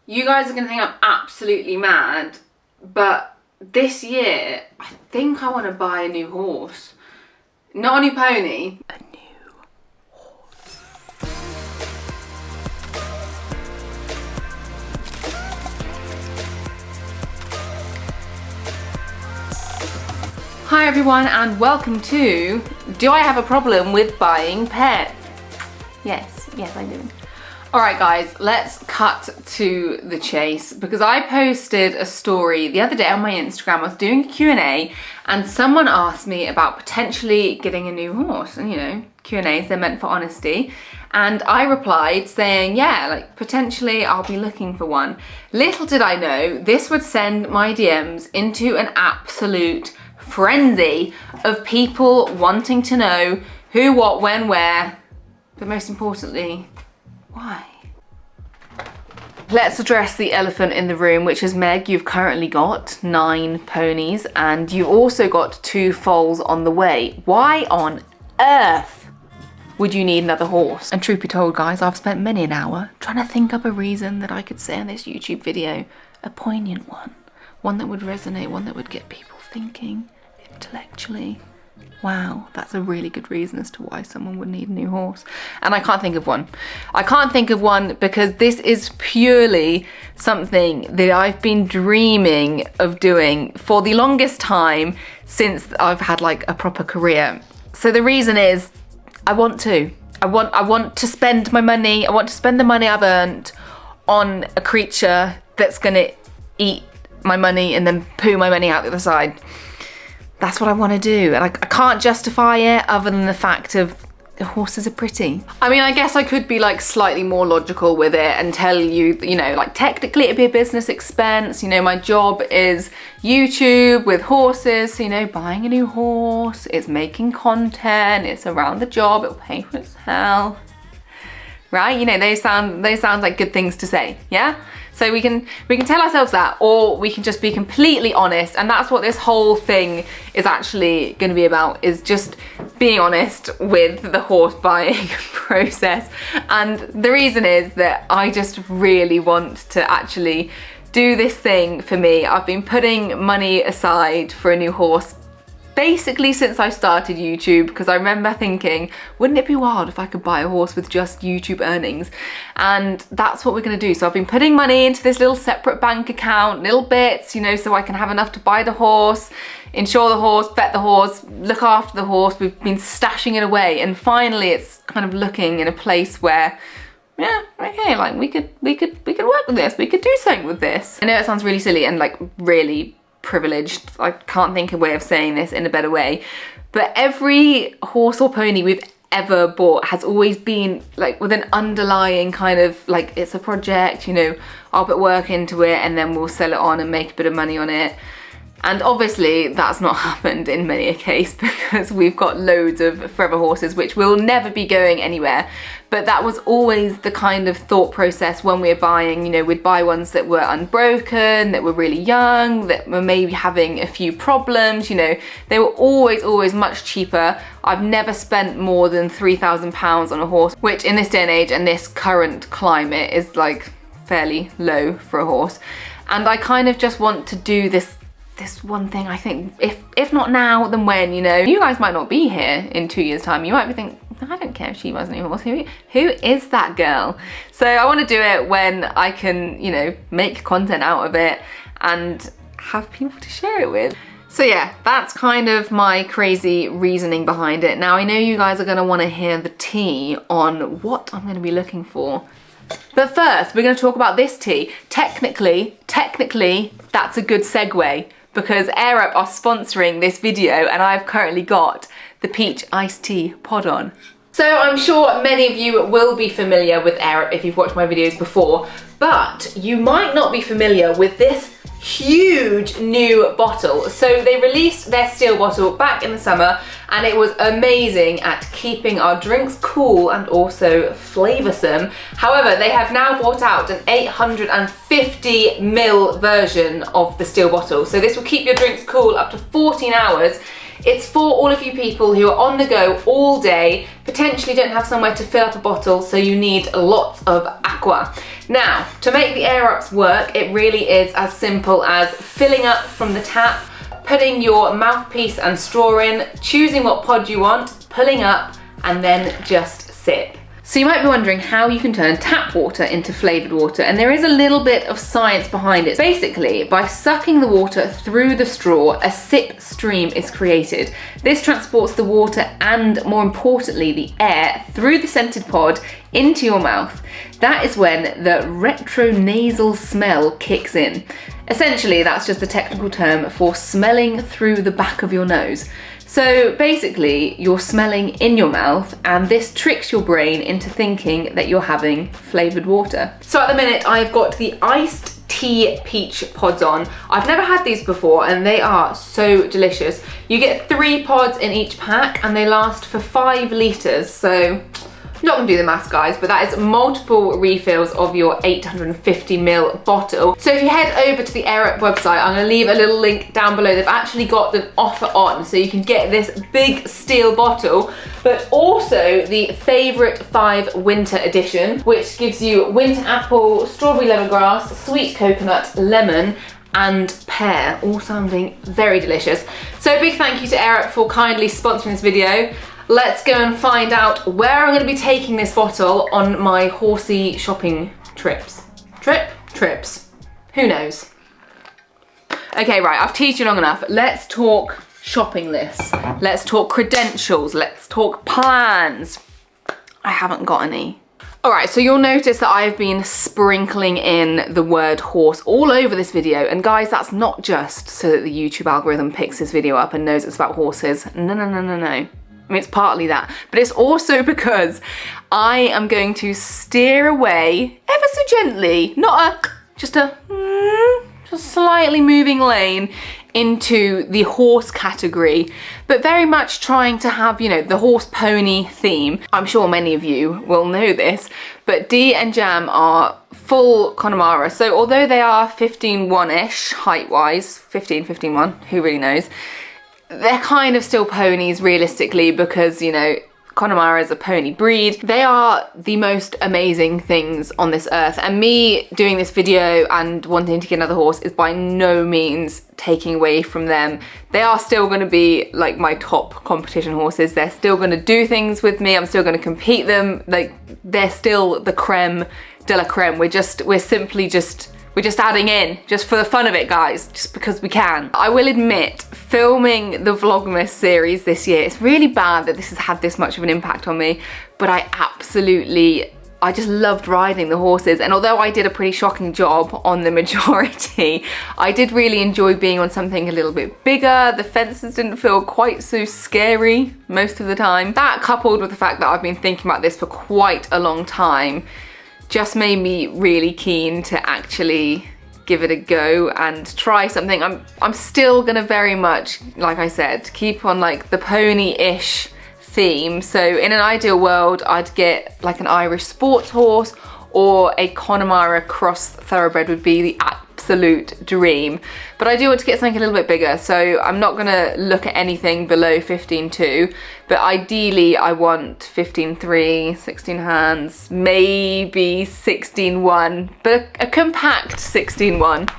You guys are going to think I'm absolutely mad, but this year, I think I want to buy a new horse. Not a new pony. A new horse. Hi everyone and welcome to Do I Have a Problem with Buying Pets? Yes, I do. Alright guys, let's cut to the chase because I posted a story the other day on my Instagram. I was doing a Q&A and someone asked me about potentially getting a new horse. And you know, Q&As, they're meant for honesty. And I replied saying, yeah, like potentially I'll be looking for one. Little did I know, this would send my DMs into an absolute frenzy of people wanting to know who, what, when, where, but most importantly, why? Let's address the elephant in the room, which is Meg, you've currently got 9 ponies and you also got 2 foals on the way. Why on earth would you need another horse? And truth be told, guys, I've spent many an hour trying to think up a reason that I could say in this YouTube video, a poignant one that would resonate, one that would get people thinking intellectually. Wow, that's a really good reason as to why someone would need a new horse. And I can't think of one. I can't think of one because this is purely something that I've been dreaming of doing for the longest time since I've had like a proper career. So the reason is I want to spend my money. I want to spend the money I've earned on a creature that's gonna eat my money and then poo my money out the other side. That's what I want to do, and I can't justify it other than the fact of the horses are pretty. I mean, I guess I could be like slightly more logical with it and tell you, you know, like technically it'd be a business expense. You know, my job is YouTube with horses, so you know, buying a new horse, it's making content, it's around the job, it'll pay for itself. Right? You know, they sound like good things to say, yeah? So we can tell ourselves that, or we can just be completely honest, and that's what this whole thing is actually going to be about, is just being honest with the horse buying process. And the reason is that I just really want to actually do this thing for me. I've been putting money aside for a new horse basically since I started YouTube, because I remember thinking, wouldn't it be wild if I could buy a horse with just YouTube earnings? And that's what we're gonna do. So I've been putting money into this little separate bank account, little bits, you know, so I can have enough to buy the horse, insure the horse, vet the horse, look after the horse. We've been stashing it away, and finally it's kind of looking in a place where, yeah, okay, like we could work with this, we could do something with this. I know it sounds really silly and like really privileged. I can't think of a way of saying this in a better way, but every horse or pony we've ever bought has always been like with an underlying kind of like, it's a project, you know, I'll put work into it and then we'll sell it on and make a bit of money on it. And obviously that's not happened in many a case because we've got loads of forever horses which will never be going anywhere. But that was always the kind of thought process when we were buying, you know, we'd buy ones that were unbroken, that were really young, that were maybe having a few problems, you know, they were always much cheaper. I've never spent more than £3,000 on a horse, which in this day and age and this current climate is like fairly low for a horse. And I kind of just want to do this one thing. I think if not now, then when, you know? You guys might not be here in 2 years time. You might be thinking, I don't care if she buys a new horse. Who is that girl? So I want to do it when I can, you know, make content out of it and have people to share it with. So yeah, that's kind of my crazy reasoning behind it. Now I know you guys are going to want to hear the tea on what I'm going to be looking for. But first, we're going to talk about this tea. Technically, that's a good segue, because AirUp are sponsoring this video and I've currently got the peach iced tea pod on. So I'm sure many of you will be familiar with AirUp if you've watched my videos before, but you might not be familiar with this huge new bottle. So they released their steel bottle back in the summer and it was amazing at keeping our drinks cool and also flavoursome. However, they have now brought out an 850ml version of the steel bottle. So this will keep your drinks cool up to 14 hours It's for all of you people who are on the go all day, potentially don't have somewhere to fill up a bottle, so you need lots of aqua. Now, to make the air ups work, it really is as simple as filling up from the tap, putting your mouthpiece and straw in, choosing what pod you want, pulling up, and then just sip. So you might be wondering how you can turn tap water into flavoured water, and there is a little bit of science behind it. Basically, by sucking the water through the straw, a sip stream is created. This transports the water and, more importantly, the air through the scented pod into your mouth. That is when the retronasal smell kicks in. Essentially, that's just the technical term for smelling through the back of your nose. So basically, you're smelling in your mouth, and this tricks your brain into thinking that you're having flavoured water. So at the minute, I've got the iced tea peach pods on. I've never had these before, and they are so delicious. You get 3 pods in each pack, and they last for 5 litres, so I'm not gonna do the maths, guys, but that is multiple refills of your 850ml bottle. So if you head over to the Air Up website, I'm gonna leave a little link down below. They've actually got an offer on, so you can get this big steel bottle, but also the Favourite 5 Winter Edition, which gives you winter apple, strawberry lemongrass, sweet coconut, lemon, and pear, all sounding very delicious. So a big thank you to Air Up for kindly sponsoring this video. Let's go and find out where I'm going to be taking this bottle on my horsey shopping trips. Trips. Who knows? Okay, right, I've teased you long enough. Let's talk shopping lists. Let's talk credentials. Let's talk plans. I haven't got any. All right, so you'll notice that I've been sprinkling in the word horse all over this video. And guys, that's not just so that the YouTube algorithm picks this video up and knows it's about horses. No. I mean, it's partly that, but it's also because I am going to steer away ever so gently, not just slightly moving lane into the horse category, but very much trying to have, you know, the horse pony theme. I'm sure many of you will know this, but Dee and Jam are full Connemara. So although they are 15-1-ish height-wise, 15-1, who really knows? They're kind of still ponies realistically because, you know, Connemara is a pony breed. They are the most amazing things on this earth, and me doing this video and wanting to get another horse is by no means taking away from them. They are still going to be like my top competition horses. They're still going to do things with me. I'm still going to compete them. Like, they're still the creme de la creme. We're just adding in, just for the fun of it, guys, just because we can. I will admit, filming the Vlogmas series this year, it's really bad that this has had this much of an impact on me, but I just loved riding the horses. And although I did a pretty shocking job on the majority, I did really enjoy being on something a little bit bigger. The fences didn't feel quite so scary most of the time. That, coupled with the fact that I've been thinking about this for quite a long time, just made me really keen to actually give it a go and try something. I'm still gonna very much, like I said, keep on like the pony-ish theme. So in an ideal world, I'd get like an Irish sports horse, or a Connemara cross thoroughbred would be the absolute dream. But I do want to get something a little bit bigger, so I'm not gonna look at anything below 15.2, but ideally I want 15.3, 16 hands, maybe 16.1, but a compact 16.1.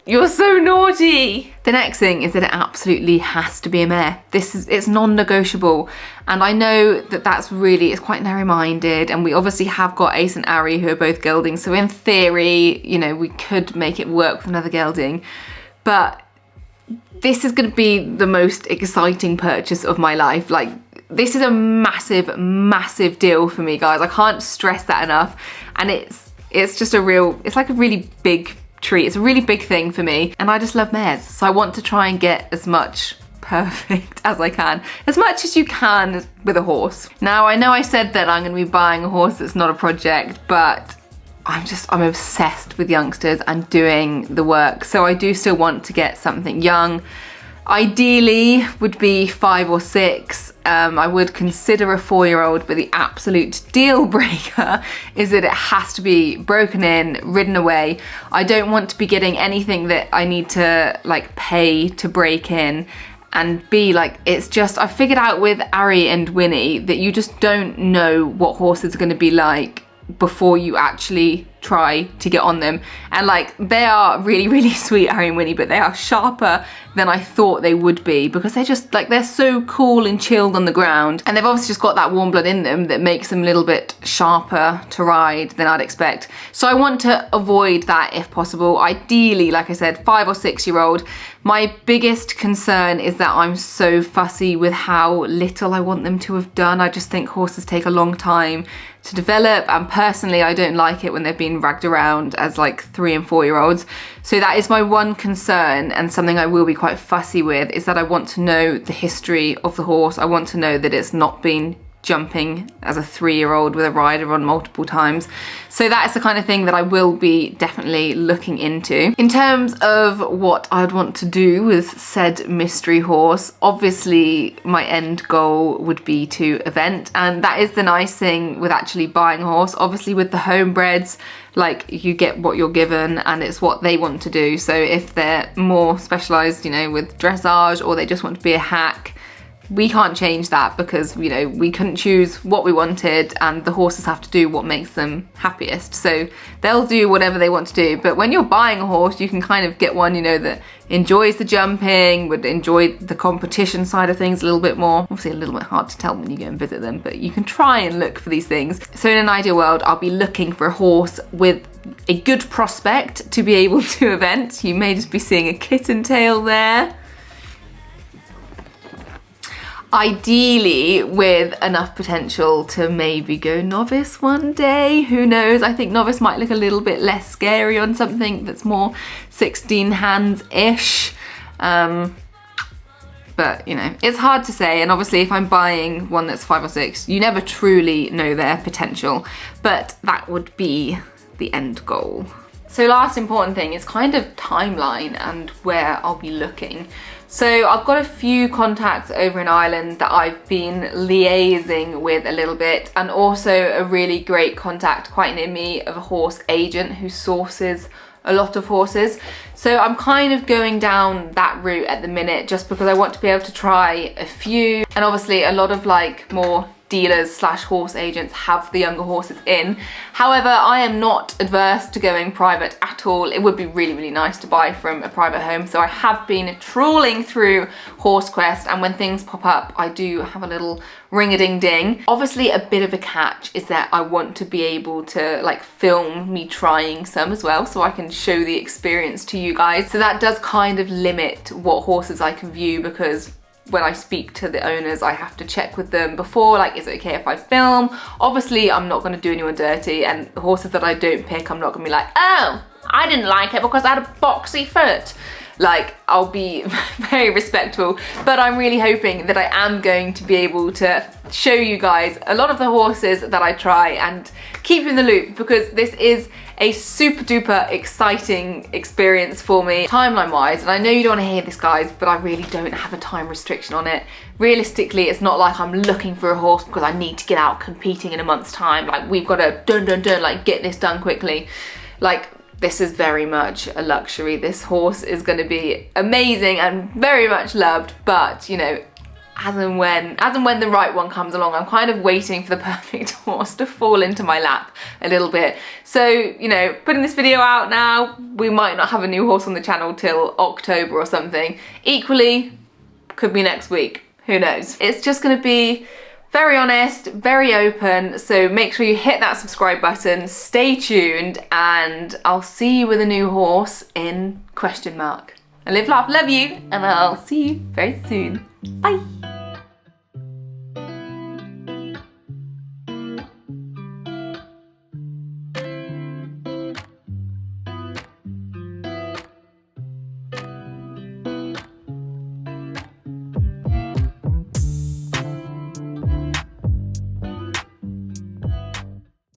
You're so naughty! The next thing is that it absolutely has to be a mare. It's non-negotiable. And I know that it's quite narrow-minded, and we obviously have got Ace and Ari who are both geldings, so in theory, you know, we could make it work with another gelding. But this is gonna be the most exciting purchase of my life. Like, this is a massive, massive deal for me, guys. I can't stress that enough. And it's just it's like a really big treat. It's a really big thing for me, and I just love mares, so I want to try and get as much perfect as I can, as much as you can with a horse. Now, I know I said that I'm going to be buying a horse that's not a project, but I'm obsessed with youngsters and doing the work, so I do still want to get something young. Ideally would be 5 or 6. I would consider a 4-year-old, but the absolute deal breaker is that it has to be broken in, ridden away. I don't want to be getting anything that I need to like pay to break in. and B, like, it's just, I figured out with Ari and Winnie that you just don't know what horses are going to be like before you actually try to get on them. And like, they are really, really sweet, Ari and Winnie, but they are sharper than I thought they would be, because they're just like, they're so cool and chilled on the ground, and they've obviously just got that warm blood in them that makes them a little bit sharper to ride than I'd expect. So I want to avoid that if possible. Ideally, like I said, 5 or 6 year old. My biggest concern is that I'm so fussy with how little I want them to have done. I just think horses take a long time to develop, and personally I don't like it when they've been ragged around as like 3 and 4 year olds. So that is my one concern, and something I will be quite fussy with, is that I want to know the history of the horse. I want to know that it's not been jumping as a 3-year-old with a rider on multiple times. So that's the kind of thing that I will be definitely looking into. In terms of what I'd want to do with said mystery horse, obviously my end goal would be to event, and that is the nice thing with actually buying a horse. Obviously with the homebreds, like, you get what you're given and it's what they want to do. So if they're more specialised, you know, with dressage, or they just want to be a hack, we can't change that, because, you know, we couldn't choose what we wanted, and the horses have to do what makes them happiest. So they'll do whatever they want to do. But when you're buying a horse, you can kind of get one, you know, that enjoys the jumping, would enjoy the competition side of things a little bit more. Obviously a little bit hard to tell when you go and visit them, but you can try and look for these things. So in an ideal world, I'll be looking for a horse with a good prospect to be able to event. You may just be seeing a kitten tail there. Ideally with enough potential to maybe go novice one day, who knows. I think novice might look a little bit less scary on something that's more 16 hands-ish. But, you know, it's hard to say, and obviously if I'm buying one that's 5 or 6, you never truly know their potential, but that would be the end goal. So last important thing is kind of timeline and where I'll be looking. So I've got a few contacts over in Ireland that I've been liaising with a little bit, and also a really great contact quite near me of a horse agent who sources a lot of horses. So I'm kind of going down that route at the minute, just because I want to be able to try a few, and obviously a lot of like more dealers / horse agents have the younger horses in. However, I am not adverse to going private at all. It would be really, really nice to buy from a private home. So I have been trawling through HorseQuest, and when things pop up, I do have a little ring-a-ding-ding. Obviously, a bit of a catch is that I want to be able to like film me trying some as well, so I can show the experience to you guys. So that does kind of limit what horses I can view, because when I speak to the owners, I have to check with them before, like, is it okay if I film? Obviously, I'm not going to do anyone dirty, and the horses that I don't pick, I'm not going to be like, oh, I didn't like it because I had a boxy foot. Like, I'll be very respectful, but I'm really hoping that I am going to be able to show you guys a lot of the horses that I try and keep you in the loop, because this is a super duper exciting experience for me timeline wise. And I know you don't want to hear this, guys, but I really don't have a time restriction on it. Realistically, it's not like I'm looking for a horse because I need to get out competing in a month's time. Like, we've got to like get this done quickly. Like, this is very much a luxury. This horse is going to be amazing and very much loved, but, you know, as and when the right one comes along, I'm kind of waiting for the perfect horse to fall into my lap a little bit. So, you know, putting this video out now, we might not have a new horse on the channel till October or something. Equally, could be next week, who knows. It's just going to be very honest, very open, so make sure you hit that subscribe button, stay tuned, and I'll see you with a new horse in ? I live, laugh, love you, and I'll see you very soon. Bye.